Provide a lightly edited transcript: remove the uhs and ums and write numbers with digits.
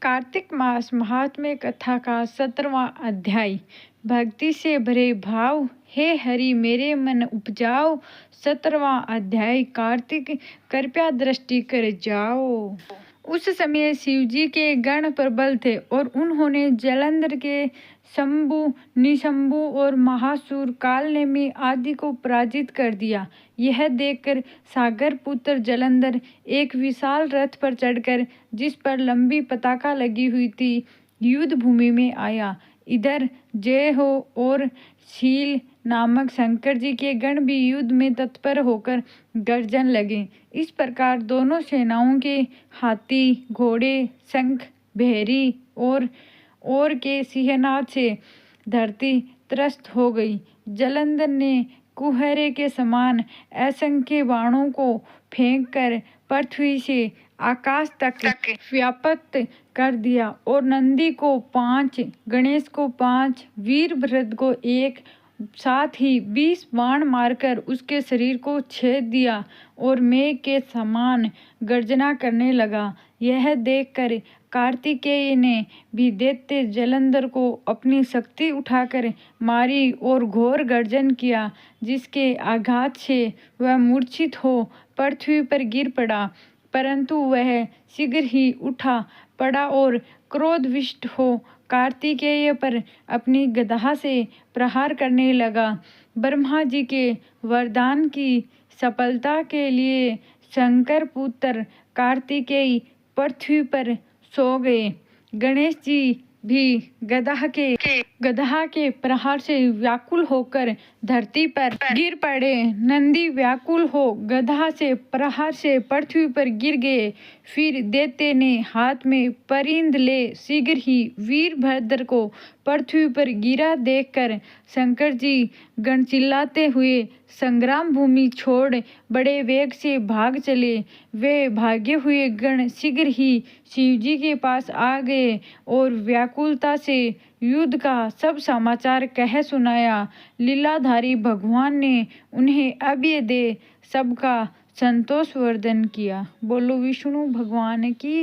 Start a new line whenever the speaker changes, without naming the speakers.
कार्तिक मास महात्म्य कथा का 17वां अध्याय। भक्ति से भरे भाव, हे हरि मेरे मन उपजाओ। 17वां अध्याय। कार्तिक कृपया दृष्टि कर जाओ। उस समय शिवजी के गण प्रबल थे और उन्होंने जलंधर के शंभु, निशंभु और महासुर कालनेमी आदि को पराजित कर दिया। यह देखकर सागर पुत्र जलंधर एक विशाल रथ पर चढ़कर, जिस पर लंबी पताका लगी हुई थी, युद्ध भूमि में आया। इधर जय हो और शील नामक शंकर जी के गण भी युद्ध में तत्पर होकर गर्जन लगे। इस प्रकार दोनों सेनाओं के हाथी, घोड़े, शंख, भेरी और के सिंहनाद से धरती त्रस्त हो गई। जलंधर ने कुहरे के समान असंख्य बाणों को फेंककर पृथ्वी से आकाश तक व्याप्त कर दिया और नंदी को 5, गणेश को 5, वीरभद्र को 1, साथ ही 20 बाण मारकर उसके शरीर को छेद दिया और मेघ के समान गर्जना करने लगा। यह देखकर कार्तिकेय ने भी दैत्य जलंधर को अपनी शक्ति उठाकर मारी और घोर गर्जन किया, जिसके आघात से वह मूर्छित हो पृथ्वी पर गिर पड़ा। परंतु वह शीघ्र ही उठा पड़ा और क्रोधविष्ट हो कार्तिकेय पर अपनी गदा से प्रहार करने लगा। ब्रह्मा जी के वरदान की सफलता के लिए शंकर पुत्र कार्तिकेय पृथ्वी पर सो गए। गणेश जी भी गधा के प्रहार से व्याकुल होकर धरती पर गिर पड़े। नंदी व्याकुल हो गधा से प्रहार से पृथ्वी पर गिर गए। फिर दैत्य ने हाथ में परिंद ले शीघ्र ही वीरभद्र को पृथ्वी पर गिरा देखकर शंकर जी गण चिल्लाते हुए संग्राम भूमि छोड़ बड़े वेग से भाग चले। वे भागे हुए गण शीघ्र ही शिवजी के पास आ गए और व्याकुलता से युद्ध का सब समाचार कह सुनाया। लीलाधारी भगवान ने उन्हें अभय दे सबका संतोष वर्धन किया। बोलो विष्णु भगवान की।